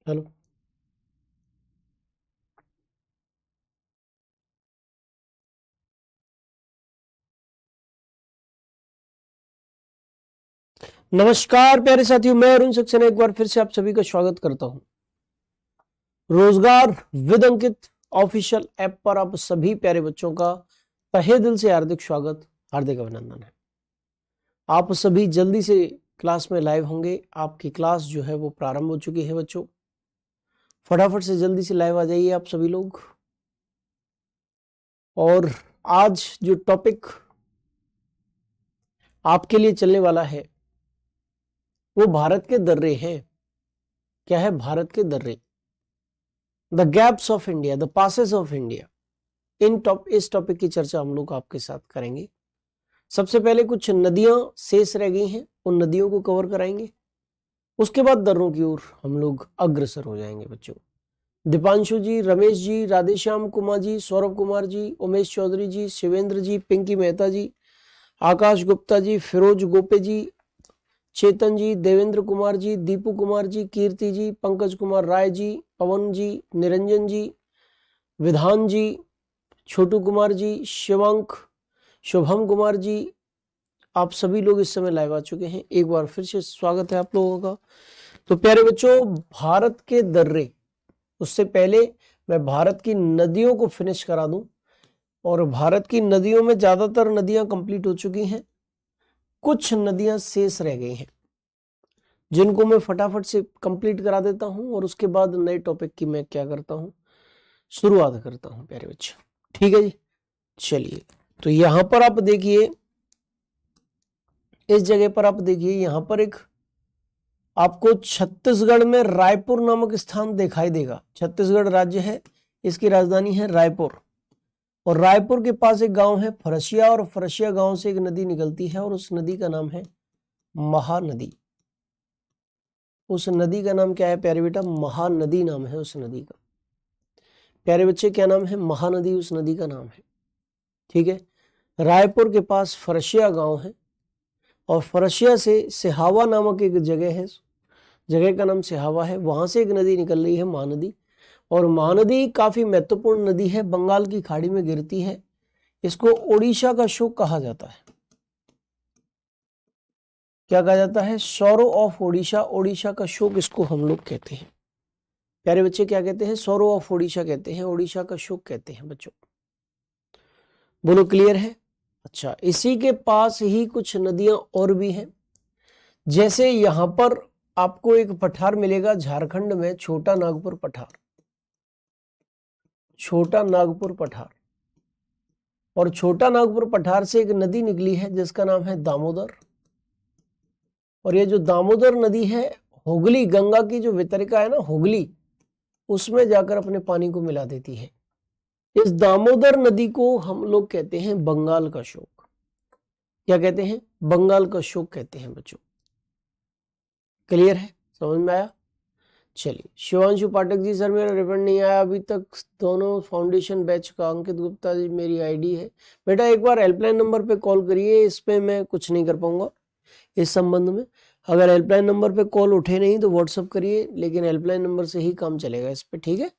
Hello. नमस्कार प्यारे साथियों, मैं अरुण सक्सेना एक बार फिर से आप सभी का स्वागत करता हूं रोजगार विद अंकित ऑफिशियल ऐप पर। आप सभी प्यारे बच्चों का तहे दिल से हार्दिक स्वागत, हार्दिक अभिनंदन है। आप सभी जल्दी से क्लास में लाइव होंगे। आपकी क्लास जो है वो प्रारंभ हो चुकी है बच्चों। फटाफट से जल्दी से लाइव आ जाइए आप सभी लोग। और आज जो टॉपिक आपके लिए चलने वाला है वो भारत के दर्रे हैं। क्या है? भारत के दर्रे, the gaps of India, the passes of India. इस टॉपिक की चर्चा हम लोग आपके साथ करेंगे। सबसे पहले कुछ नदियां शेष रह गई हैं, उन नदियों को कवर कराएंगे। उसके बाद दर्रों की ओर हम लोग अग्रसर हो जाएंगे बच्चों। दीपांशु जी, रमेश जी, राधेश्याम कुमार जी, सौरभ कुमार जी, उमेश चौधरी जी, शिवेंद्र जी, पिंकी मेहता जी, आकाश गुप्ता जी, फिरोज गोपे जी, चेतन जी, देवेंद्र कुमार जी, दीपू कुमार जी, कीर्ति जी, पंकज कुमार राय जी, पवन जी, निरंजन जी, विधान जी, छोटू कुमार जी, शिवांक, शुभम कुमार जी, आप सभी लोग इस समय लाइव आ चुके हैं। एक बार फिर से स्वागत है आप लोगों का। तो प्यारे बच्चों, भारत के दर्रे, उससे पहले मैं भारत की नदियों को फिनिश करा दूं। और भारत की नदियों में ज्यादातर नदियां कंप्लीट हो चुकी हैं, कुछ नदियां शेष रह गई हैं जिनको मैं फटाफट से कंप्लीट करा देता हूं। और उसके बाद नए टॉपिक की मैं क्या करता हूं, शुरुआत करता हूं प्यारे बच्चे। ठीक है जी, चलिए। तो यहां पर आप देखिए, इस जगह पर आप देखिए, यहां पर एक आपको छत्तीसगढ़ में रायपुर नामक स्थान दिखाई देगा। छत्तीसगढ़ राज्य है, इसकी राजधानी है रायपुर। और रायपुर के पास एक गांव है फरसिया, और फरसिया गांव से एक नदी निकलती है और उस नदी का नाम है महानदी। उस नदी का नाम क्या है प्यारे बेटा? महानदी नाम है उस नदी का। प्यारे बच्चे, क्या नाम है? महानदी उस नदी का नाम है। ठीक है। रायपुर के पास फरसिया गांव है, और फरसिया से सिहावा नामक एक जगह है, जगह का नाम सिहावा है। वहां से एक नदी निकल रही है महानदी। और महानदी काफी महत्वपूर्ण नदी है, बंगाल की खाड़ी में गिरती है। इसको ओडिशा का शोक कहा जाता है। क्या कहा जाता है? सौरो ऑफ ओडिशा, ओडिशा का शोक इसको हम लोग कहते हैं। प्यारे बच्चे, क्या कहते हैं? सौरो ऑफ ओडिशा कहते हैं, ओडिशा का शोक कहते हैं बच्चों। बोलो, क्लियर है? अच्छा, इसी के पास ही कुछ नदियां और भी हैं। जैसे यहां पर आपको एक पठार मिलेगा झारखंड में, छोटा नागपुर पठार। छोटा नागपुर पठार, और छोटा नागपुर पठार से एक नदी निकली है जिसका नाम है दामोदर। और ये जो दामोदर नदी है, हुगली, गंगा की जो वितरिका है ना हुगली, उसमें जाकर अपने पानी को मिला देती है। इस दामोदर नदी को हम लोग कहते हैं बंगाल का शोक। क्या कहते हैं? बंगाल का शोक कहते हैं बच्चों। क्लियर है? समझ में आया? चलिए, शिवांशु पाठक जी, सर मेरा रिफंड नहीं आया अभी तक, दोनों फाउंडेशन बैच का। अंकित गुप्ता जी, मेरी आईडी है। बेटा एक बार हेल्पलाइन नंबर पे कॉल करिए, इस पे मैं कुछ नहीं कर पाऊंगा इस संबंध में। अगर हेल्पलाइन नंबर पे कॉल उठे नहीं तो व्हाट्सअप करिए, लेकिन हेल्पलाइन नंबर से ही काम चलेगा इस पे। ठीक है,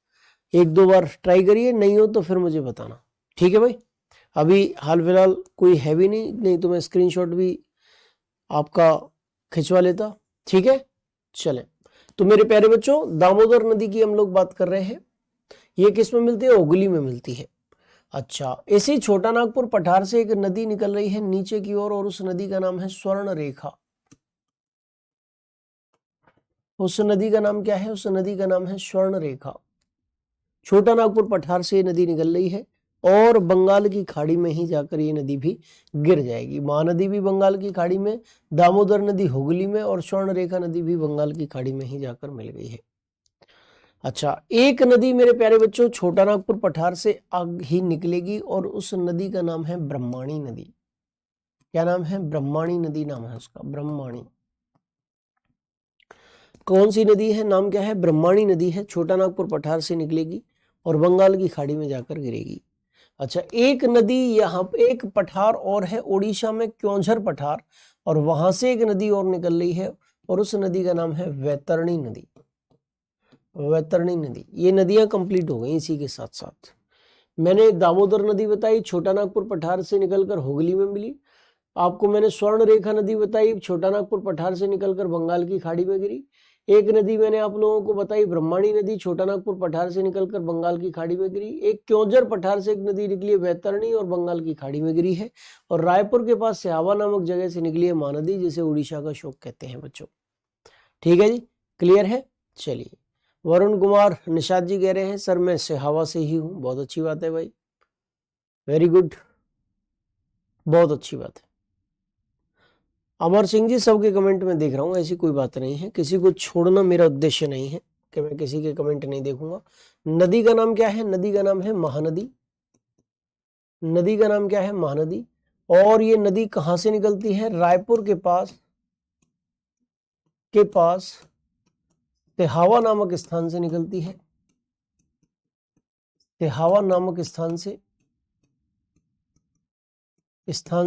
एक दो बार ट्राई करिए, नहीं हो तो फिर मुझे बताना। ठीक है भाई, अभी हाल फिलहाल कोई है भी नहीं तो मैं स्क्रीनशॉट भी आपका खिंचवा लेता। ठीक है, चले। तो मेरे प्यारे बच्चों, दामोदर नदी की हम लोग बात कर रहे हैं। ये किस में मिलती है? हुगली में मिलती है। अच्छा, इसी छोटा नागपुर पठार से एक नदी निकल रही है नीचे की ओर, और उस नदी का नाम है स्वर्ण रेखा। उस नदी का नाम क्या है? उस नदी का नाम है स्वर्ण रेखा। छोटा नागपुर पठार से ये नदी निकल रही है, और बंगाल की खाड़ी में ही जाकर ये नदी भी गिर जाएगी। महानदी भी बंगाल की खाड़ी में, दामोदर नदी हुगली में, और स्वर्ण रेखा नदी भी बंगाल की खाड़ी में ही जाकर मिल गई है। अच्छा, एक नदी मेरे प्यारे बच्चों छोटा नागपुर पठार से आग ही निकलेगी, और उस नदी का नाम है ब्रह्माणी नदी। क्या नाम है? ब्रह्माणी नदी नाम है उसका, ब्रह्माणी। कौन सी नदी है? नाम क्या है? ब्रह्माणी नदी है। छोटा नागपुर पठार से निकलेगी और बंगाल की खाड़ी में जाकर गिरेगी। अच्छा, एक नदी यहाँ पे, एक पठार और है ओडिशा में, क्योंझर पठार, और वहां से एक नदी और निकल रही है, और उस नदी का नाम है वैतरणी नदी। वैतरणी नदी, ये नदियां कंप्लीट हो गई इसी के साथ साथ। मैंने दामोदर नदी बताई, छोटा नागपुर पठार से निकलकर हुगली में मिली। आपको मैंने स्वर्ण रेखा नदी बताई, छोटा नागपुर पठार से निकलकर बंगाल की खाड़ी में गिरी। एक नदी मैंने आप लोगों को बताई ब्रह्मणी नदी, छोटा नागपुर पठार से निकलकर बंगाल की खाड़ी में गिरी। एक क्योंझर पठार से एक नदी निकली है वैतरणी और बंगाल की खाड़ी में गिरी है। और रायपुर के पास सिहावा नामक जगह से निकली है महानदी, जिसे उड़ीसा का शोक कहते हैं बच्चों। ठीक है जी, क्लियर है। चलिए, वरुण कुमार निषाद जी कह रहे हैं सर मैं सिहावा से ही हूं। बहुत अच्छी बात है भाई, वेरी गुड, बहुत अच्छी बात है। अमर सिंह जी, सबके कमेंट में देख रहा हूं, ऐसी कोई बात नहीं है, किसी को छोड़ना मेरा उद्देश्य नहीं है कि मैं किसी के कमेंट नहीं देखूंगा। नदी का नाम क्या है? नदी का नाम है महानदी। नदी का नाम क्या है? महानदी। और ये नदी कहां से निकलती है? रायपुर के पास सिहावा नामक स्थान से निकलती है। सिहावा नामक स्थान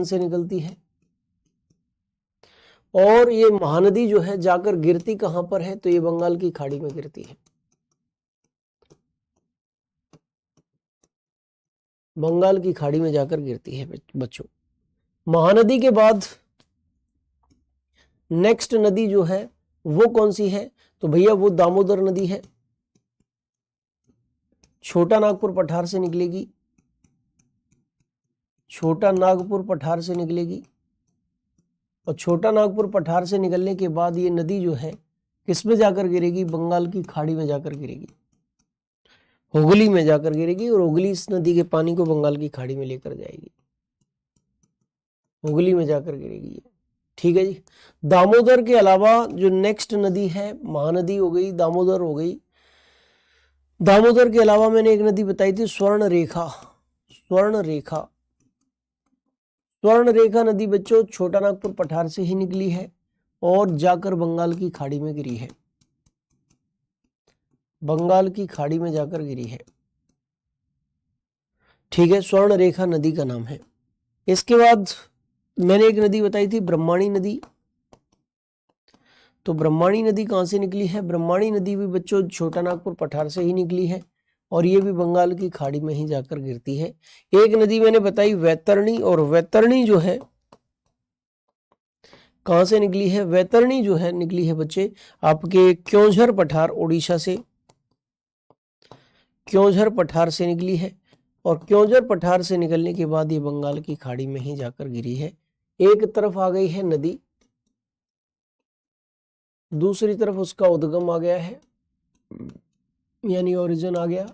से निकलती है। और ये महानदी जो है जाकर गिरती कहां पर है? तो ये बंगाल की खाड़ी में गिरती है। बंगाल की खाड़ी में जाकर गिरती है बच्चों। महानदी के बाद नेक्स्ट नदी जो है वो कौन सी है? तो भैया वो दामोदर नदी है। छोटा नागपुर पठार से निकलेगी, छोटा नागपुर पठार से निकलेगी। और छोटा नागपुर पठार से निकलने के बाद ये नदी जो है किस में जाकर गिरेगी? बंगाल की खाड़ी में जाकर गिरेगी, हुगली में जाकर गिरेगी। और हुगली इस नदी के पानी को बंगाल की खाड़ी में लेकर जाएगी, हुगली में जाकर गिरेगी। ठीक है जी। दामोदर के अलावा जो नेक्स्ट नदी है, महानदी हो गई, दामोदर हो गई। दामोदर के अलावा मैंने एक नदी बताई थी स्वर्ण रेखा। स्वर्ण रेखा, स्वर्ण रेखा नदी बच्चों छोटा नागपुर पठार से ही निकली है और जाकर बंगाल की खाड़ी में गिरी है, बंगाल की खाड़ी में जाकर गिरी है। ठीक है, स्वर्ण रेखा नदी का नाम है। इसके बाद मैंने एक नदी बताई थी ब्रह्मणी नदी। तो ब्रह्मणी नदी कहां से निकली है? ब्रह्मणी नदी भी बच्चों छोटा नागपुर पठार से ही निकली है और ये भी बंगाल की खाड़ी में ही जाकर गिरती है। एक नदी मैंने बताई वैतरणी, और वैतरणी जो है कहां से निकली है? वैतरणी जो है निकली है बच्चे आपके क्योंझर पठार, उड़ीसा से। क्योंझर पठार से निकली है और क्योंझर पठार से निकलने के बाद ये बंगाल की खाड़ी में ही जाकर गिरी है। एक तरफ आ गई है नदी, दूसरी तरफ उसका उद्गम आ गया है, यानी ओरिजिन आ गया,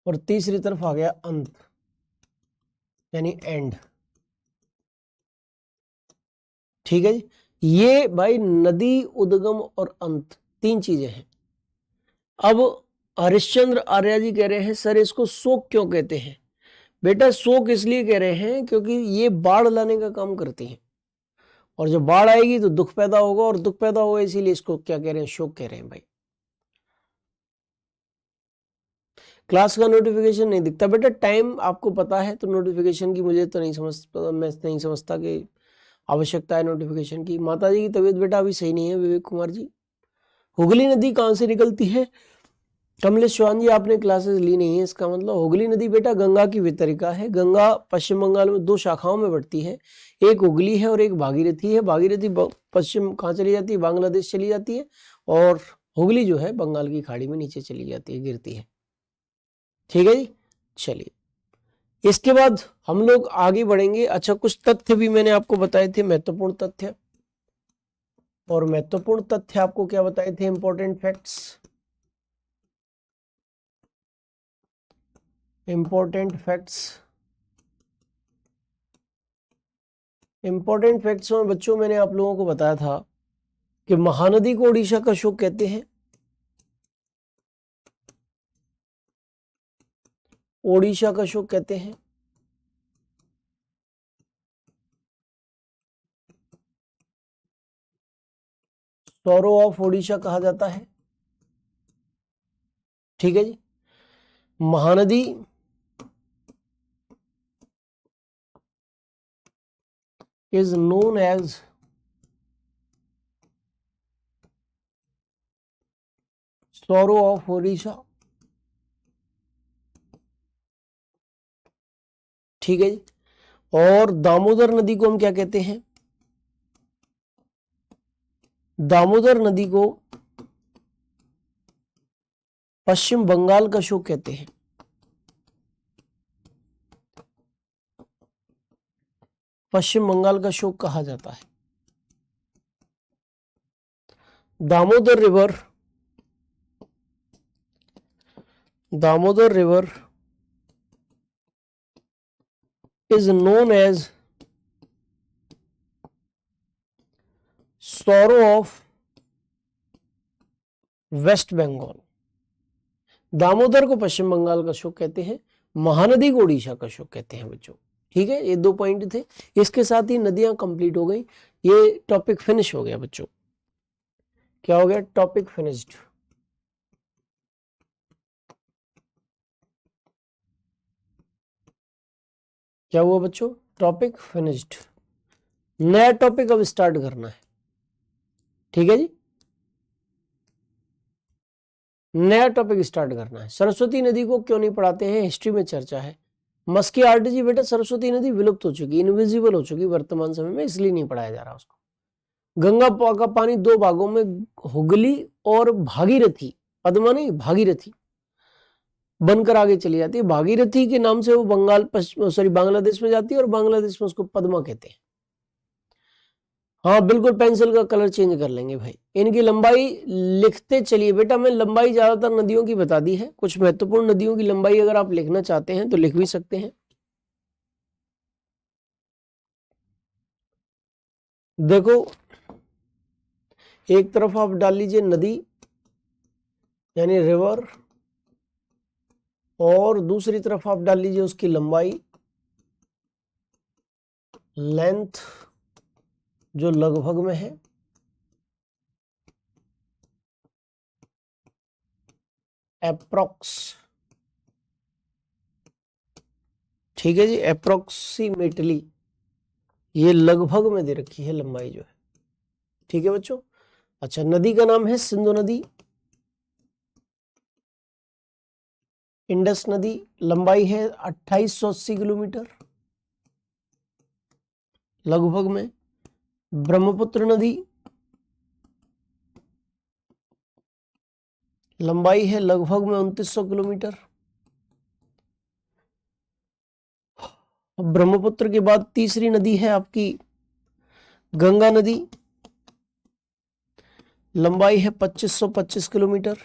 और तीसरी तरफ आ गया अंत, यानी एंड। ठीक है जी। ये भाई नदी, उद्गम और अंत तीन चीजें हैं। अब हरिश्चंद्र आर्या जी कह रहे हैं सर इसको शोक क्यों कहते हैं? बेटा शोक इसलिए कह रहे हैं क्योंकि ये बाढ़ लाने का काम करती हैं, और जब बाढ़ आएगी तो दुख पैदा होगा, और दुख पैदा होगा इसीलिए इसको क्या कह रहे हैं? शोक कह रहे हैं भाई। क्लास का नोटिफिकेशन नहीं दिखता बेटा, टाइम आपको पता है, तो नोटिफिकेशन की मुझे तो नहीं मैं नहीं समझता कि आवश्यकता है नोटिफिकेशन की। माता जी की तबीयत बेटा अभी सही नहीं है विवेक कुमार जी। हुगली नदी कहां से निकलती है? कमलेश चौहान जी आपने क्लासेस ली नहीं है, इसका मतलब हुगली नदी बेटा गंगा की वितरिका है। गंगा पश्चिम बंगाल में दो शाखाओं में बढ़ती है, एक हुगली है और एक भागीरथी है। भागीरथी पश्चिम कहाँ चली जाती है? बांग्लादेश चली जाती है, और हुगली जो है बंगाल की खाड़ी में नीचे चली जाती है, गिरती है। ठीक है जी। चलिए, इसके बाद हम लोग आगे बढ़ेंगे। अच्छा, कुछ तथ्य भी मैंने आपको बताए थे, महत्वपूर्ण तथ्य। और महत्वपूर्ण तथ्य आपको क्या बताए थे? Important facts. Important facts, important facts में बच्चों मैंने आप लोगों को बताया था कि महानदी को उड़ीसा का शोक कहते हैं। ओडिशा का शोक कहते हैं। सौरो ऑफ ओडिशा कहा जाता है। ठीक है जी। Mahanadi is known as sorrow of Odisha, ठीक है जी। और दामोदर नदी को हम क्या कहते हैं? दामोदर नदी को पश्चिम बंगाल का शोक कहते हैं। पश्चिम बंगाल का शोक कहा जाता है। Damodar river is known as sorrow of West Bengal. Damodar को पश्चिम बंगाल का शोक कहते हैं, महानदी को उड़ीसा का शोक कहते हैं बच्चों, ठीक है। ये 2 पॉइंट थे, इसके साथ ही नदियां कंप्लीट हो गई, ये टॉपिक फिनिश हो गया बच्चों। क्या हो गया? Topic finished. क्या हुआ बच्चों? Topic finished. नया टॉपिक अब स्टार्ट करना है, ठीक है जी। नया टॉपिक स्टार्ट करना है। सरस्वती नदी को क्यों नहीं पढ़ाते हैं? हिस्ट्री में चर्चा है। मस्की आर्ट जी, बेटा सरस्वती नदी विलुप्त हो चुकी, इनविजिबल हो चुकी वर्तमान समय में, इसलिए नहीं पढ़ाया जा रहा उसको। गंगा का पानी 2 भागों में, हुगली और भागीरथी, पद्मा नहीं भागीरथी बनकर आगे चली जाती है। भागीरथी के नाम से वो बांग्लादेश में जाती है और बांग्लादेश में उसको पद्मा कहते हैं। हाँ बिल्कुल, पेंसिल का कलर चेंज कर लेंगे भाई। इनकी लंबाई लिखते चलिए बेटा, मैं लंबाई ज्यादातर नदियों की बता दी है, कुछ महत्वपूर्ण नदियों की लंबाई अगर आप लिखना चाहते हैं तो लिख भी सकते हैं। देखो, एक तरफ आप डाल लीजिए नदी यानी रिवर, और दूसरी तरफ आप डाल लीजिए उसकी लंबाई, लेंथ, जो लगभग में है, अप्रोक्स, ठीक है जी, अप्रोक्सीमेटली, ये लगभग में दे रखी है लंबाई जो है, ठीक है बच्चों। अच्छा, नदी का नाम है सिंधु नदी, इंडस नदी, लंबाई है 2880 किलोमीटर लगभग में। ब्रह्मपुत्र नदी, लंबाई है लगभग में 2900 किलोमीटर। ब्रह्मपुत्र के बाद तीसरी नदी है आपकी गंगा नदी, लंबाई है 2525 किलोमीटर।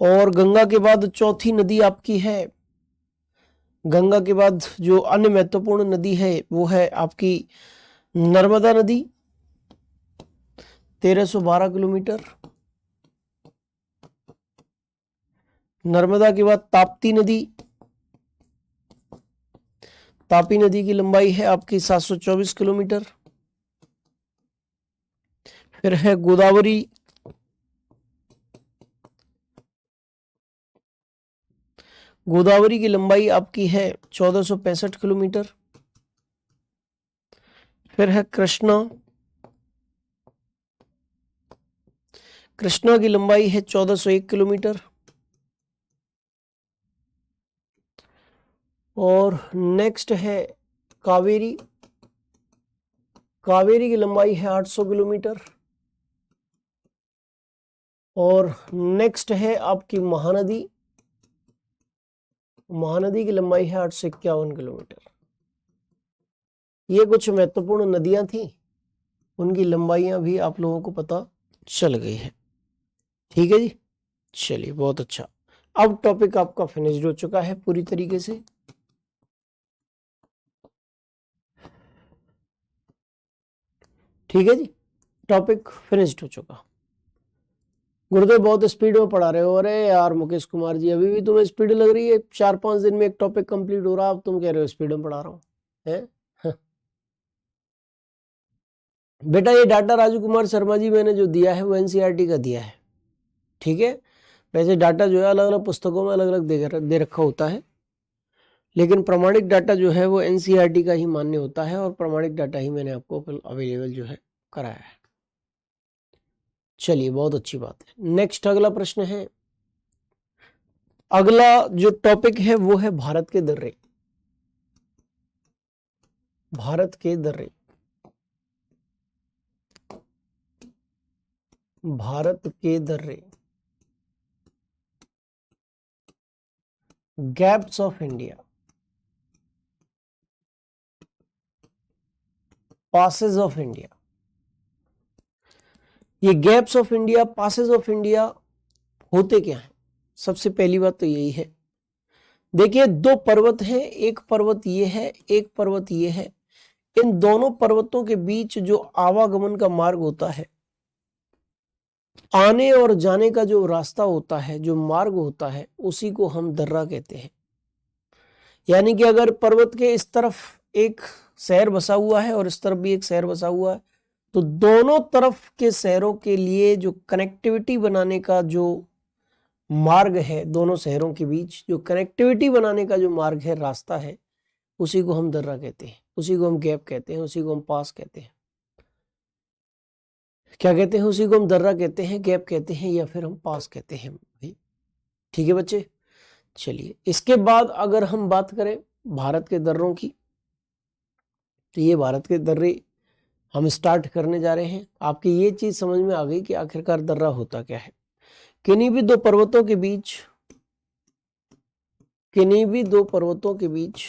और गंगा के बाद चौथी नदी आपकी है, गंगा के बाद जो अन्य महत्वपूर्ण नदी है वो है आपकी नर्मदा नदी, 1312 किलोमीटर। नर्मदा के बाद ताप्ती नदी, तापी नदी की लंबाई है आपकी 724 किलोमीटर। फिर है गोदावरी, गोदावरी की लंबाई आपकी है 1465 किलोमीटर। फिर है कृष्णा, कृष्णा की लंबाई है 1401 किलोमीटर। और नेक्स्ट है कावेरी, कावेरी की लंबाई है 800 किलोमीटर। और नेक्स्ट है आपकी महानदी, महानदी की लंबाई है 851 किलोमीटर। ये कुछ महत्वपूर्ण नदियां थी, उनकी लंबाइयां भी आप लोगों को पता चल गई है, ठीक है जी। चलिए बहुत अच्छा, अब टॉपिक आपका फिनिश्ड हो चुका है पूरी तरीके से। ठीक है जी, टॉपिक फिनिश्ड हो चुका। गुरुदेव बहुत स्पीड में पढ़ा रहे हो। अरे यार मुकेश कुमार जी, अभी भी तुम्हें स्पीड लग रही है? 4-5 दिन में एक टॉपिक कंप्लीट हो रहा है, अब तुम कह रहे हो स्पीड में पढ़ा रहा हूँ है? बेटा ये डाटा राजू कुमार शर्मा जी मैंने जो दिया है वो एनसीईआरटी का दिया है, ठीक है। वैसे डाटा जो है अलग अलग पुस्तकों में अलग अलग दे रखा होता है, लेकिन प्रमाणिक डाटा जो है वो एनसीईआरटी का ही मान्य होता है, और प्रमाणिक डाटा ही मैंने आपको अवेलेबल जो है कराया है। चलिए, बहुत अच्छी बात है। नेक्स्ट अगला प्रश्न है, अगला जो टॉपिक है वो है भारत के दर्रे। भारत के दर्रे, भारत के दर्रे, gaps of India, passes of India. ये gaps of India, passes of India होते क्या है? सबसे पहली बात तो यही है, देखिए दो पर्वत हैं, एक पर्वत ये है, एक पर्वत ये है। इन दोनों पर्वतों के बीच जो आवागमन का मार्ग होता है, आने और जाने का जो रास्ता होता है, जो मार्ग होता है, उसी को हम दर्रा कहते हैं। यानी कि अगर पर्वत के इस तरफ एक शहर बसा हुआ है और इस तरफ भी एक शहर बसा हुआ है, तो दोनों तरफ के शहरों के लिए जो कनेक्टिविटी बनाने का जो मार्ग है, दोनों शहरों के बीच जो कनेक्टिविटी बनाने का जो मार्ग है, रास्ता है, उसी को हम दर्रा कहते हैं, उसी को हम गैप कहते हैं, उसी को हम पास कहते हैं। क्या कहते हैं? उसी को हम दर्रा कहते हैं, गैप कहते हैं, या फिर हम पास कहते हैं भाई। ठीक है बच्चे, चलिए इसके बाद अगर हम बात करें भारत के दर्रों की, तो ये भारत के दर्रे हम स्टार्ट करने जा रहे हैं। आपकी ये चीज समझ में आ गई कि आखिरकार दर्रा होता क्या है। किन्हीं भी दो पर्वतों के बीच, किन्हीं भी दो पर्वतों के बीच,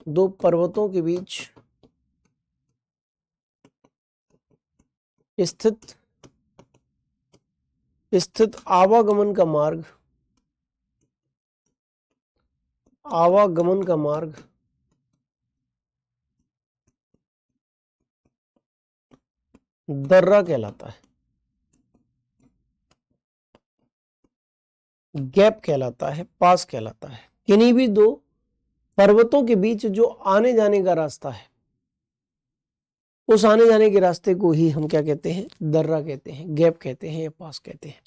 दो पर्वतों के बीच स्थित स्थित आवागमन का मार्ग, आवागमन का मार्ग दर्रा कहलाता है, गैप कहलाता है, पास कहलाता है। किन्हीं भी दो पर्वतों के बीच जो आने जाने का रास्ता है, उस आने जाने के रास्ते को ही हम क्या कहते हैं? दर्रा कहते हैं, गैप कहते हैं, या पास कहते हैं।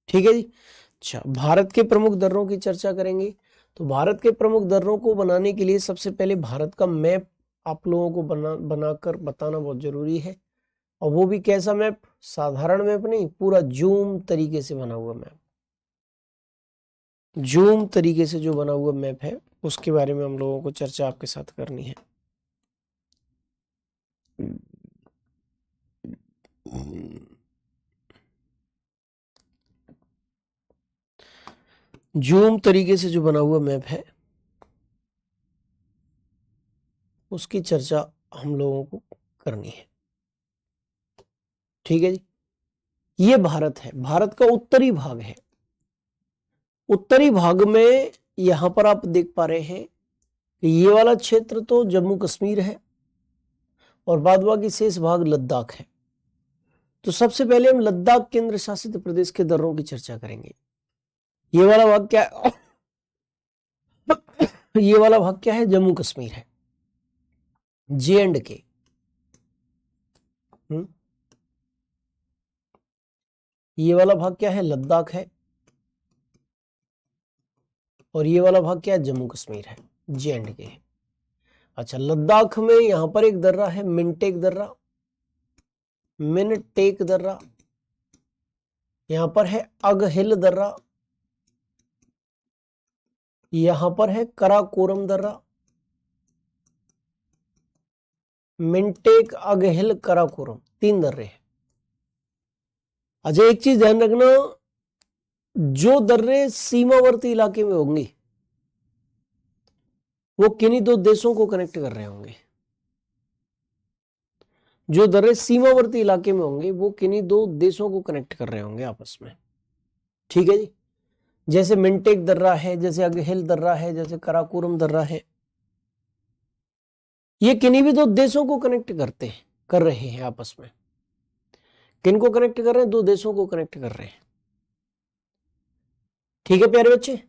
ठीक है जी। अच्छा, भारत के प्रमुख दर्रों की चर्चा करेंगे। तो भारत के प्रमुख दर्रों को बनाने के लिए सबसे पहले भारत का मैप आप लोगों को बनाकर बताना बहुत जरूरी है। और वो भी कैसा मैप? साधारण मैप नहीं, पूरा जूम तरीके से बना हुआ मैप। जूम तरीके से जो बना हुआ मैप है, उसके बारे में हम लोगों को चर्चा आपके साथ करनी है। जूम तरीके से जो बना हुआ मैप है, उसकी चर्चा हम लोगों को करनी है। ठीक है जी। ये भारत है, भारत का उत्तरी भाग है। उत्तरी भाग में यहां पर आप देख पा रहे हैं कि ये वाला क्षेत्र तो जम्मू कश्मीर है और बाद बाकी शेष भाग लद्दाख है। तो सबसे पहले हम लद्दाख केंद्र शासित प्रदेश के दर्रों की चर्चा करेंगे। ये वाला भाग क्या है? ये वाला भाग क्या है? जम्मू कश्मीर है, J&K। ये वाला भाग क्या है? लद्दाख है। और ये वाला भाग क्या है? जम्मू कश्मीर है, J&K है। अच्छा, लद्दाख में यहां पर एक दर्रा है, मिनटेक दर्रा, मिनटेक दर्रा। यहां पर है अगहिल दर्रा, यहां पर है कराकोरम दर्रा। मिनटेक, अगहिल, कराकोरम, 3 दर्रे हैं। अच्छा, एक चीज ध्यान रखना, जो दर्रे सीमावर्ती इलाके में होंगे वो किन्हीं दो देशों को कनेक्ट कर रहे होंगे। जो दर्रे सीमावर्ती इलाके में होंगे वो किन्हीं दो देशों को कनेक्ट कर रहे होंगे आपस में। ठीक है जी। जैसे मिनटेक दर्रा है, जैसे अगहिल दर्रा है, जैसे कराकोरम दर्रा है, ये किन्हीं भी दो देशों को कनेक्ट करते हैं, कर रहे हैं आपस में। किन को कनेक्ट कर रहे हैं? दो देशों को कनेक्ट कर रहे हैं। ठीक है प्यारे बच्चे।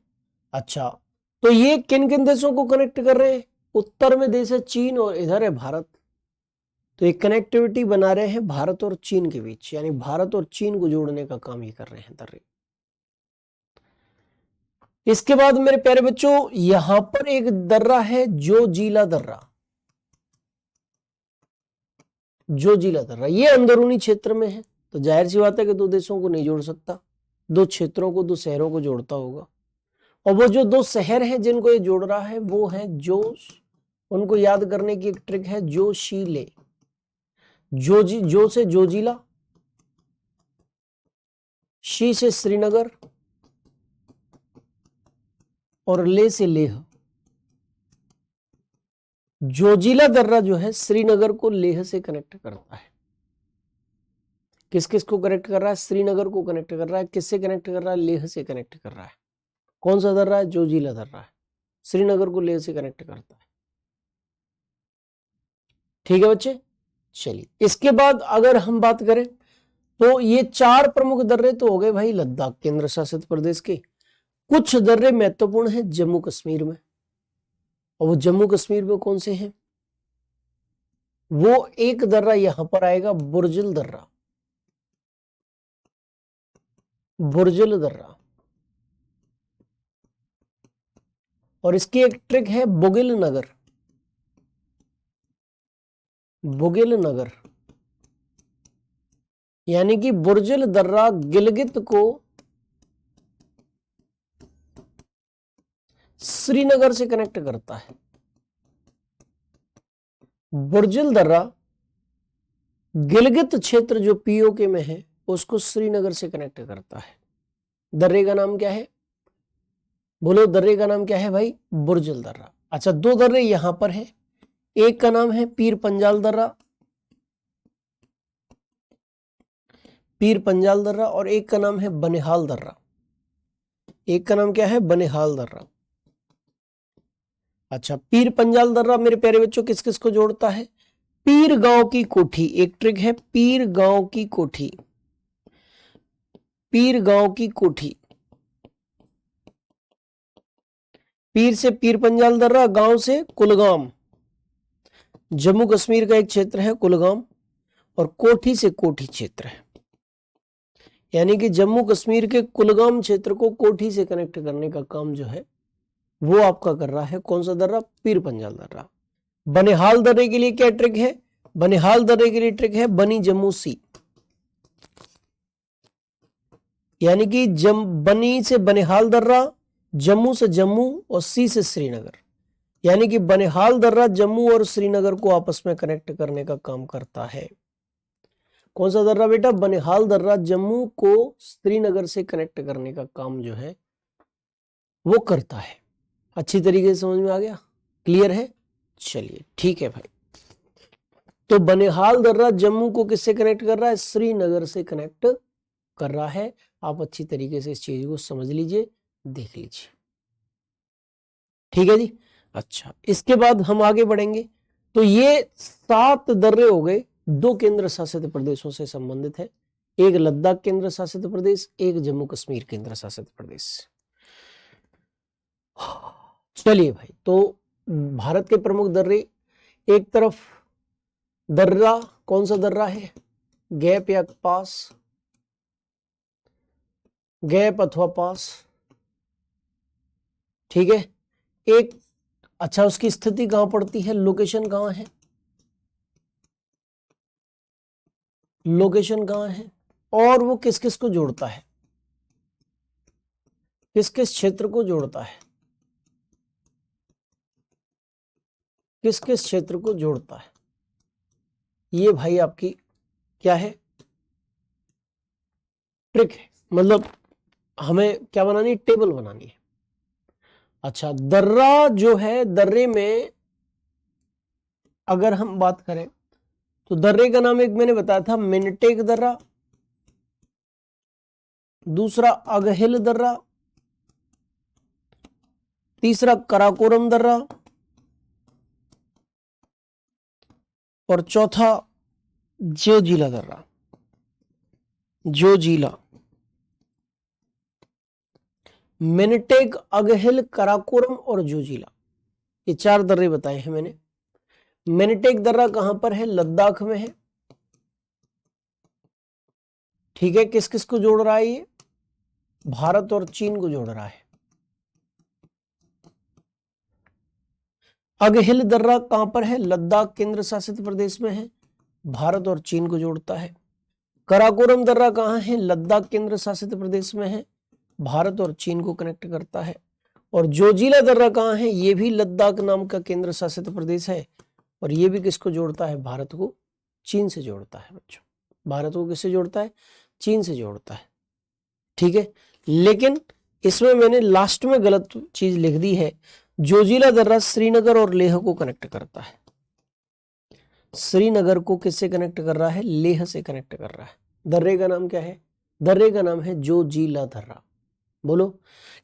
अच्छा, तो ये किन किन देशों को कनेक्ट कर रहे हैं? उत्तर में देश है चीन और इधर है भारत। तो एक कनेक्टिविटी बना रहे हैं भारत और चीन के बीच, यानी भारत और चीन को जोड़ने का काम ये कर रहे हैं दर्रे। इसके बाद मेरे प्यारे बच्चों, यहां पर एक दर्रा है, जोजिला दर्रा। जोजिला दर्रा, ये अंदरूनी क्षेत्र में है, तो जाहिर सी बात है कि दो देशों को नहीं जोड़ सकता, दो क्षेत्रों को, दो शहरों को जोड़ता होगा। और वो जो दो शहर हैं जिनको ये जोड़ रहा है वो है जोश, उनको याद करने की एक ट्रिक है, जोशीले। जो से जोजिला, शी से श्रीनगर और ले से लेह। जोजिला दर्रा जो है श्रीनगर को लेह से कनेक्ट करता है। किस किस को कनेक्ट कर रहा है? श्रीनगर को कनेक्ट कर रहा है। किससे कनेक्ट कर रहा है? लेह से कनेक्ट कर रहा है। कौन सा दर्रा है? जोजिला दर्रा है, श्रीनगर को लेह से कनेक्ट करता है। ठीक है बच्चे, चलिए इसके बाद अगर हम बात करें तो ये चार प्रमुख दर्रे तो हो गए भाई लद्दाख केंद्र शासित प्रदेश के। कुछ दर्रे महत्वपूर्ण हैं जम्मू कश्मीर में, और वो जम्मू कश्मीर में कौन से हैं? वो एक दर्रा यहां पर आएगा, बुर्जिल दर्रा, बुर्जिल दर्रा। और इसकी एक ट्रिक है, बुगिल नगर, बुगिल नगर, यानी कि बुर्जिल दर्रा गिलगित को श्रीनगर से कनेक्ट करता है। बुर्जिल दर्रा गिलगित क्षेत्र जो पीओके में है उसको श्रीनगर से कनेक्ट करता है। दर्रे का नाम क्या है? बोलो दर्रे का नाम क्या है भाई? बुर्जिल दर्रा। अच्छा, दो दर्रे यहां पर है, एक का नाम है पीर पंजाल दर्रा, पीर पंजाल दर्रा, और एक का नाम है बनिहाल दर्रा। एक का नाम क्या है? बनिहाल दर्रा। अच्छा, पीर पंजाल दर्रा मेरे प्यारे बच्चों किस किस को जोड़ता है? पीर गांव की कोठी, एक ट्रिक है, पीर गांव की कोठी, पीर गांव की कोठी। पीर से पीर पंजाल दर्रा, गांव से कुलगाम, जम्मू कश्मीर का एक क्षेत्र है कुलगाम, और कोठी से कोठी क्षेत्र है, यानी कि जम्मू कश्मीर के कुलगाम क्षेत्र को कोठी से कनेक्ट करने का काम जो है वो आपका कर रहा है कौन सा दर्रा? पीर पंजाल दर्रा। बनिहाल दर्रे के लिए क्या ट्रिक है? बनिहाल दर्रे के लिए ट्रिक है बनी जम्मू सी, यानी कि बनी से बनिहाल दर्रा, जम्मू से जम्मू, और सी से श्रीनगर, यानी कि बनिहाल दर्रा जम्मू और श्रीनगर को आपस में कनेक्ट करने का काम करता है। कौन सा दर्रा बेटा? बनिहाल दर्रा जम्मू को श्रीनगर से कनेक्ट करने का काम जो है वो करता है। अच्छी तरीके से समझ में आ गया? क्लियर है? चलिए ठीक है भाई। तो बनिहाल दर्रा जम्मू को किससे कनेक्ट कर रहा है? श्रीनगर से कनेक्ट कर रहा है। आप अच्छी तरीके से इस चीज को समझ लीजिए, देख लीजिए। ठीक है जी। अच्छा, इसके बाद हम आगे बढ़ेंगे। तो ये 7 दर्रे हो गए, 2 केंद्र शासित प्रदेशों से संबंधित है, एक लद्दाख केंद्र शासित प्रदेश, एक जम्मू कश्मीर केंद्र शासित प्रदेश। चलिए भाई, तो भारत के प्रमुख दर्रे, एक तरफ दर्रा, कौन सा दर्रा है? गैप या पास, गैप अथवा पास। ठीक है, एक, अच्छा उसकी स्थिति कहां पड़ती है? लोकेशन कहां है? लोकेशन कहां है? और वो किस किस को जोड़ता है? किस किस क्षेत्र को जोड़ता है? किस किस क्षेत्र को जोड़ता है? ये भाई आपकी क्या है? ट्रिक है, मतलब हमें क्या बनानी है? टेबल बनानी है। अच्छा, दर्रा जो है, दर्रे में अगर हम बात करें तो दर्रे का नाम एक मैंने बताया था मिनटेक दर्रा, दूसरा अगहिल दर्रा, तीसरा कराकोरम दर्रा, और चौथा जोजिला दर्रा, जोजिला। मिनटेक, अगहिल, कराकोरम और जोजिला, ये 4 दर्रे बताए हैं मैंने। मिनटेक दर्रा कहां पर है? लद्दाख में है। ठीक है, किस किस को जोड़ रहा है? ये भारत और चीन को जोड़ रहा है। अगहिल दर्रा कहां पर है? लद्दाख केंद्र शासित प्रदेश में है। भारत और चीन को जोड़ता है। कराकोरम दर्रा कहाँ है? लद्दाख केंद्र शासित प्रदेश में है, भारत और चीन को कनेक्ट करता है। और जोजिला दर्रा कहाँ है? ये भी लद्दाख नाम का केंद्र शासित प्रदेश है और ये भी किसको जोड़ता है? भारत को चीन से जोड़ता है बच्चों। भारत को किससे जोड़ता है? चीन से जोड़ता है। ठीक है, लेकिन इसमें मैंने लास्ट में गलत चीज लिख दी है। जोजिला दर्रा श्रीनगर और लेह को कनेक्ट करता है। श्रीनगर को किससे कनेक्ट कर रहा है? लेह से कनेक्ट कर रहा है। दर्रे का नाम क्या है? दर्रे का नाम है जोजिला दर्रा। बोलो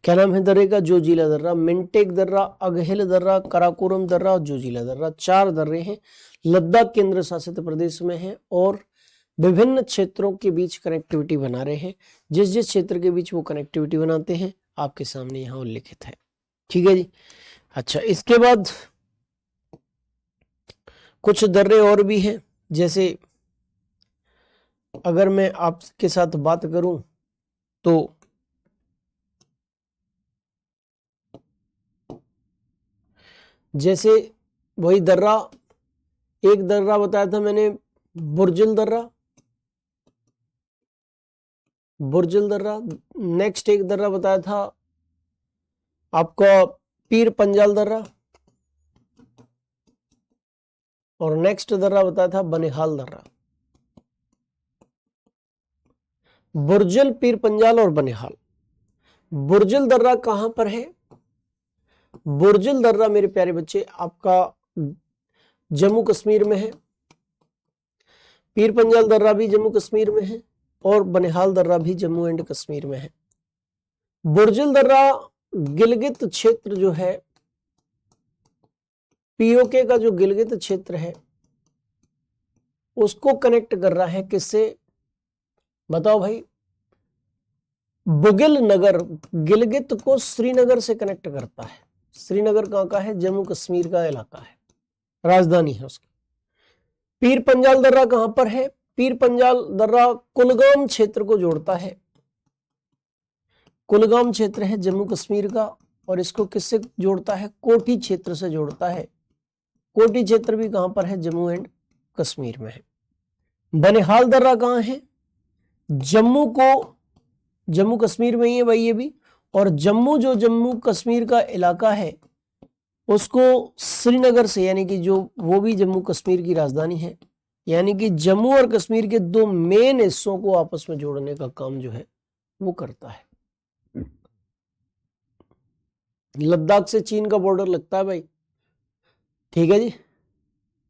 क्या नाम है दर्रे का? जोजिला दर्रा। मिंटेक दर्रा, अगहिल दर्रा, कराकोरम दर्रा और जोजिला दर्रा, 4 दर्रे हैं, लद्दाख केंद्र शासित प्रदेश में हैं और विभिन्न क्षेत्रों के बीच कनेक्टिविटी बना रहे हैं। जिस जिस क्षेत्र के बीच वो कनेक्टिविटी बनाते हैं आपके सामने यहाँ उल्लिखित है। ठीक है जी। अच्छा, इसके बाद कुछ दर्रे और भी हैं, जैसे अगर मैं आपके साथ बात करूं तो जैसे वही दर्रा, एक दर्रा बताया था मैंने बुर्जिल दर्रा, बुर्जिल दर्रा। नेक्स्ट एक दर्रा बताया था आपका पीर पंजाल दर्रा और नेक्स्ट दर्रा बताया था बनिहाल दर्रा। बुर्जिल, पीर पंजाल और बनिहाल। बुर्जिल दर्रा कहां पर है? बुर्जिल दर्रा मेरे प्यारे बच्चे आपका जम्मू कश्मीर में है। पीर पंजाल दर्रा भी जम्मू कश्मीर में है और बनिहाल दर्रा भी जम्मू एंड कश्मीर में है। बुर्जिल दर्रा गिलगित क्षेत्र जो है, पीओके का जो गिलगित क्षेत्र है उसको कनेक्ट कर रहा है किससे? बताओ भाई। बुगिल नगर गिलगित को श्रीनगर से कनेक्ट करता है। श्रीनगर कहाँ का है? जम्मू कश्मीर का इलाका है, राजधानी है उसकी। पीर पंजाल दर्रा कहां पर है? पीर पंजाल दर्रा कुलगाम क्षेत्र को जोड़ता है। कुलगाम क्षेत्र है जम्मू कश्मीर का और इसको किससे जोड़ता है? कोठी क्षेत्र से जोड़ता है। कोठी क्षेत्र भी कहां पर है? जम्मू एंड कश्मीर में है। बनिहाल दर्रा कहां है? जम्मू कश्मीर में ही है भाई ये भी। और जम्मू कश्मीर का इलाका है उसको श्रीनगर से, यानी कि जो वो भी जम्मू कश्मीर की राजधानी है, यानी कि जम्मू और कश्मीर के 2 मेन हिस्सों को आपस में जोड़ने का काम जो है वो करता है। लद्दाख से चीन का बॉर्डर लगता है भाई। ठीक है जी।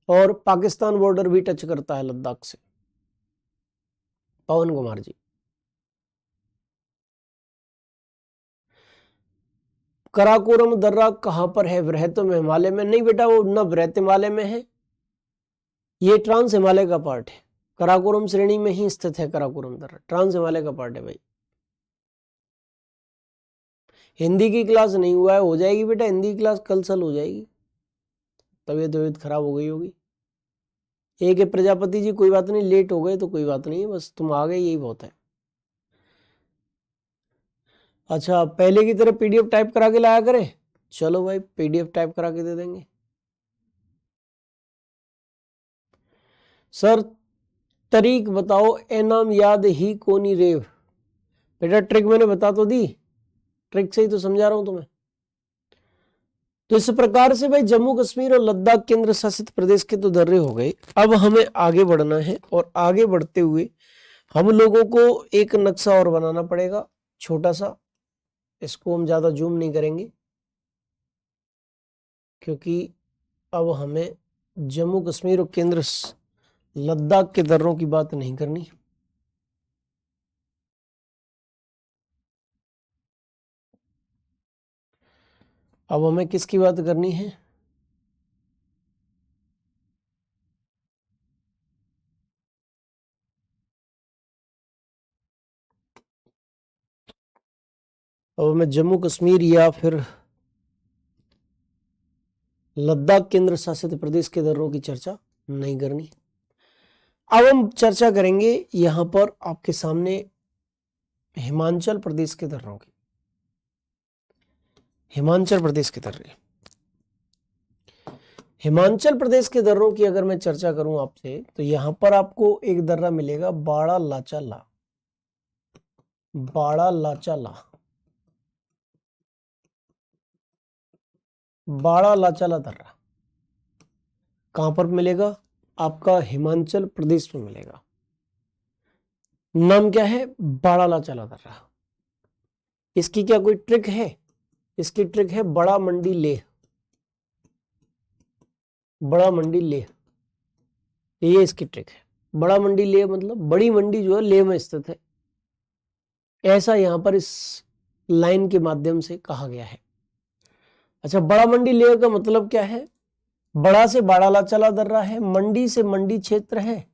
और पाकिस्तान बॉर्डर भी टच करता है लद्दाख से। पवन कुमार जी, कराकोरम दर्रा कहां पर है? वृहत्तम हिमालय में? नहीं बेटा, वो न वृहत हिमालय में है, ये ट्रांस हिमालय का पार्ट है। कराकोरम श्रेणी में ही स्थित है कराकोरम दर्रा, ट्रांस हिमालय का पार्ट है भाई। हिंदी की क्लास नहीं हुआ है, हो जाएगी बेटा हिंदी की क्लास कल सल हो जाएगी। तबीयत खराब हो गई होगी। एक है प्रजापति जी, कोई बात नहीं, लेट हो गए तो कोई बात नहीं, बस तुम आ गए यही बहुत है। अच्छा, पहले की तरह पीडीएफ टाइप करा के लाया करें। चलो भाई पीडीएफ टाइप करा के दे देंगे। सर तरीक बताओ, एनाम याद ही कोनी रेव। बेटा ट्रिक मैंने बता तो दी, ट्रिक से ही तो समझा रहा हूं तुम्हें। तो इस प्रकार से भाई जम्मू कश्मीर और लद्दाख केंद्र शासित प्रदेश के तो दर्रे हो गए। अब हमें आगे बढ़ना है और आगे बढ़ते हुए हम लोगों को एक नक्शा और बनाना पड़ेगा छोटा सा। इसको हम ज्यादा जूम नहीं करेंगे क्योंकि अब हमें जम्मू कश्मीर और केंद्र लद्दाख के दर्रों की बात नहीं करनी। अब हमें किसकी बात करनी है? अब हमें जम्मू कश्मीर या फिर लद्दाख केंद्र शासित प्रदेश के दर्रों की चर्चा नहीं करनी। अब हम चर्चा करेंगे यहां पर आपके सामने हिमाचल प्रदेश के दर्रों की। हिमाचल प्रदेश के दर्रे, हिमाचल प्रदेश के दर्रों की अगर मैं चर्चा करूं आपसे तो यहां पर आपको एक दर्रा मिलेगा बाड़ा लाचाला, बाड़ा लाचाला, बाड़ा लाचाला दर्रा कहां पर मिलेगा? आपका हिमाचल प्रदेश में मिलेगा। नाम क्या है? बाड़ा लाचाला दर्रा। इसकी क्या कोई ट्रिक है? इसकी ट्रिक है बड़ा मंडी लेह, बड़ा मंडी लेह, ये इसकी ट्रिक है। बड़ा मंडी लेह मतलब बड़ी मंडी जो है लेह में स्थित है, ऐसा यहां पर इस लाइन के माध्यम से कहा गया है। अच्छा, बड़ा मंडी लेह का मतलब क्या है? बड़ा से बाड़ा लाचाला दर्रा है, मंडी से मंडी क्षेत्र है,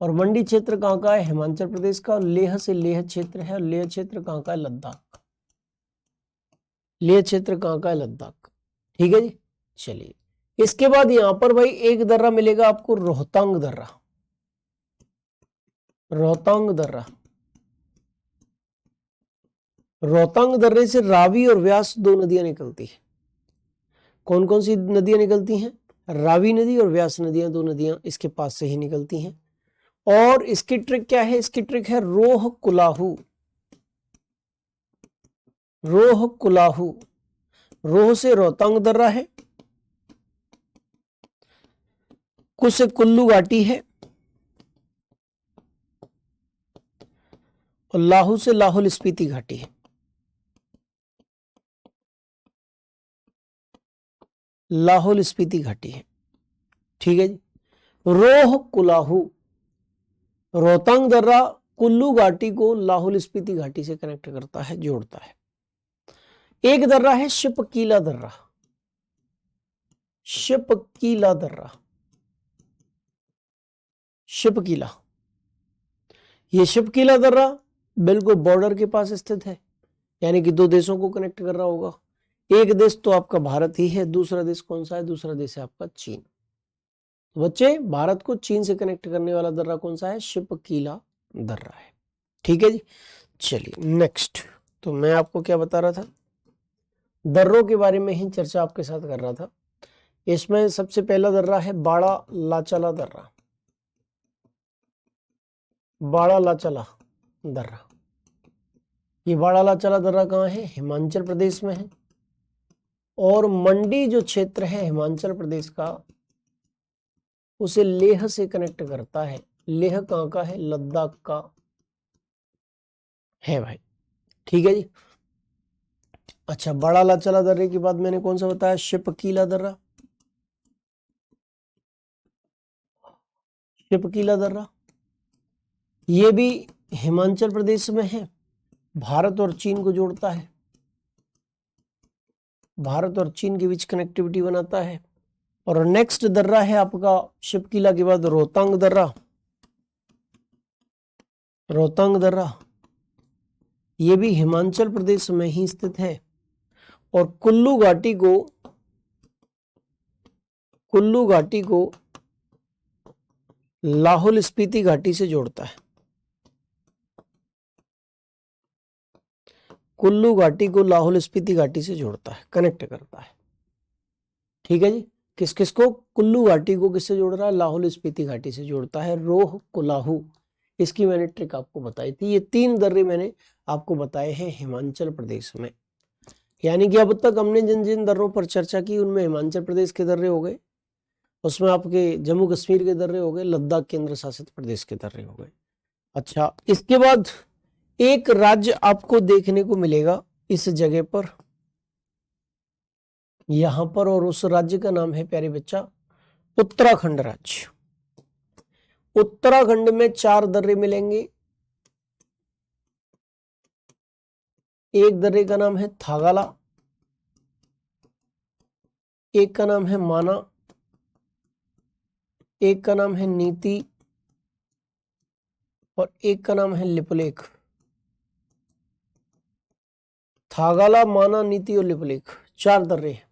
और मंडी क्षेत्र कहां का है? हिमाचल प्रदेश का। लेह से लेह क्षेत्र है, और लेह क्षेत्र कहां का है? लद्दाख। लेह क्षेत्र कहां का है? लद्दाख। ठीक है जी। चलिए, इसके बाद यहां पर भाई एक दर्रा मिलेगा आपको, रोहतांग दर्रा, रोहतांग दर्रा। रोहतांग दर्रे से रावी और व्यास दो नदियां निकलती है। कौन कौन सी नदियां निकलती हैं? रावी नदी और व्यास नदियां, दो नदियां इसके पास से ही निकलती हैं। और इसकी ट्रिक क्या है? इसकी ट्रिक है रोह कुलाहू, रोह कुलाहू। रोह से रोहतांग दर्रा है, कुछ से कुल्लू घाटी है, और लाहू से लाहौल स्पीति घाटी है। लाहौल स्पीति घाटी है। ठीक है जी। रोह कुलाहू, रोहतांग दर्रा कुल्लू घाटी को लाहौल स्पीति घाटी से कनेक्ट करता है, जोड़ता है। एक दर्रा है शिपकीला दर्रा, शिपकीला दर्रा, शिपकीला। ये शिपकीला दर्रा बिल्कुल बॉर्डर के पास स्थित है, यानी कि दो देशों को कनेक्ट कर रहा होगा। एक देश तो आपका भारत ही है, दूसरा देश कौन सा है? दूसरा देश है आपका चीन। तो बच्चे, भारत को चीन से कनेक्ट करने वाला दर्रा कौन सा है? शिपकीला दर्रा है। ठीक है जी। चलिए नेक्स्ट, तो मैं आपको क्या बता रहा था? दर्रों के बारे में ही चर्चा आपके साथ कर रहा था। इसमें सबसे पहला दर्रा है बाड़ा लाचाला दर्रा, बाड़ा लाचाला दर्रा। ये बाड़ा लाचाला दर्रा कहाँ है? हिमाचल प्रदेश में है। और मंडी जो क्षेत्र है हिमाचल प्रदेश का, उसे लेह से कनेक्ट करता है। लेह कहाँ का है? लद्दाख का है भाई। ठीक है जी। अच्छा, बड़ा लाचाला दर्रे के बाद मैंने कौन सा बताया? शिपकीला दर्रा, शिपकीला दर्रा। ये भी हिमाचल प्रदेश में है, भारत और चीन को जोड़ता है, भारत और चीन के बीच कनेक्टिविटी बनाता है। और नेक्स्ट दर्रा है आपका शिपकीला के बाद रोहतांग दर्रा, रोहतांग दर्रा। ये भी हिमाचल प्रदेश में ही स्थित है, और कुल्लू घाटी को, कुल्लू घाटी को लाहौल स्पीति घाटी से जोड़ता है, कुल्लू घाटी को लाहौल स्पीति घाटी से जोड़ता है, कनेक्ट करता है। ठीक है जी। किस किस को? कुल्लू घाटी को किससे जोड़ रहा है? लाहौल स्पीति घाटी से जोड़ता है। रोह कुलाहू, इसकी मैंने ट्रिक आपको बताई थी। ये तीन दर्रे मैंने आपको बताए हैं हिमाचल प्रदेश में। यानी कि अब तक हमने जिन जिन दर्रों पर चर्चा की उनमें हिमाचल प्रदेश के दर्रे हो गए, उसमें आपके जम्मू कश्मीर के दर्रे हो गए, लद्दाख केंद्र शासित प्रदेश के दर्रे हो गए। अच्छा, इसके बाद एक राज्य आपको देखने को मिलेगा इस जगह पर, यहां पर, और उस राज्य का नाम है प्यारे बच्चा उत्तराखंड राज्य। उत्तराखंड में चार दर्रे मिलेंगे। एक दर्रे का नाम है थागाला, एक का नाम है माना, एक का नाम है नीति, और एक का नाम है लिपुलेख। थागाला, माना, नीति और लिपुलेख, चार दर्रे हैं।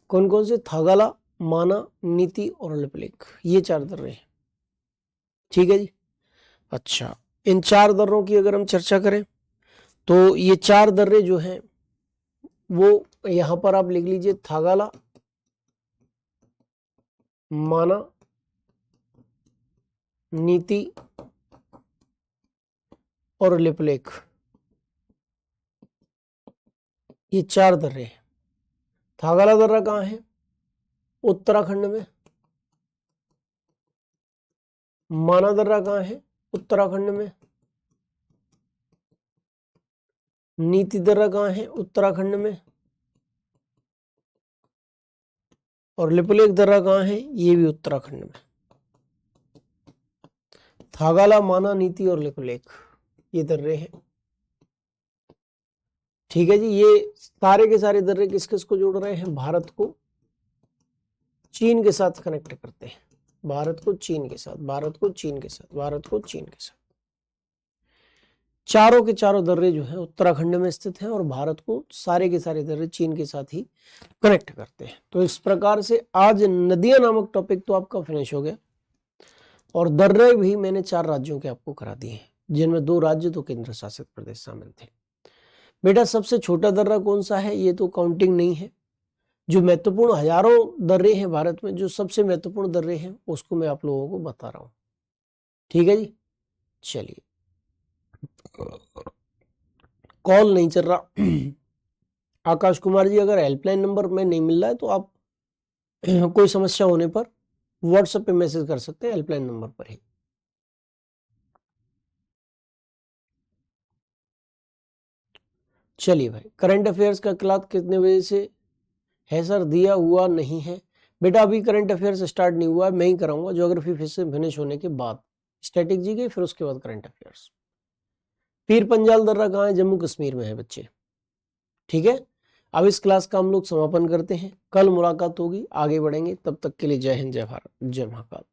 कौन कौन से? थागाला, माना, नीति और लिपुलेख, ये चार दर्रे हैं। ठीक है जी। अच्छा, इन चार दर्रों की अगर हम चर्चा करें तो ये चार दर्रे जो हैं वो यहां पर आप लिख लीजिए थागाला, माना, नीति और लिपलेख, ये 4 दर्रे हैं। थागला दर्रा कहाँ है? उत्तराखंड में। माना दर्रा कहाँ है? उत्तराखंड में। नीति दर्रा कहाँ है? उत्तराखंड में। और लिपलेख दर्रा कहाँ है? ये भी उत्तराखंड में। थागला, माना, नीति और लिपलेख, ये दर्रे हैं। ठीक है जी। ये सारे के सारे दर्रे किस किस को जोड़ रहे हैं? भारत को चीन के साथ कनेक्ट करते हैं। भारत को चीन के साथ, भारत को चीन के साथ, भारत को चीन के साथ। चारों के चारों दर्रे जो है उत्तराखंड में स्थित हैं और भारत को सारे के सारे दर्रे चीन के साथ ही कनेक्ट करते हैं। तो इस प्रकार से आज नदियां नामक टॉपिक तो आपका फिनिश हो गया और दर्रे भी मैंने 4 राज्यों के आपको करा दिए हैं, जिनमें 2 राज्य तो केंद्र शासित प्रदेश शामिल थे। बेटा सबसे छोटा दर्रा कौन सा है? ये तो काउंटिंग नहीं है। जो महत्वपूर्ण हजारों दर्रे हैं भारत में, जो सबसे महत्वपूर्ण दर्रे हैं उसको मैं आप लोगों को बता रहा हूं। ठीक है जी। चलिए, कॉल नहीं चल रहा। आकाश कुमार जी, अगर हेल्पलाइन नंबर में नहीं मिल रहा है तो आप कोई समस्या होने पर व्हाट्सएप पे मैसेज कर सकते हैं, हेल्पलाइन नंबर पर ही। चलिए भाई, करंट अफेयर्स का क्लास कितने बजे से है सर? दिया हुआ नहीं है बेटा, अभी करंट अफेयर्स स्टार्ट नहीं हुआ है, मैं ही कराऊंगा ज्योग्राफी फिर से फिनिश होने के बाद। स्टैटिक जी के फिर उसके बाद करंट अफेयर्स। पीर पंजाल दर्रा कहाँ है? जम्मू कश्मीर में है बच्चे। ठीक है, अब इस क्लास का हम लोग समापन करते हैं। कल मुलाकात होगी, आगे बढ़ेंगे। तब तक के लिए जय हिंद, जय भारत, जय महाकाल।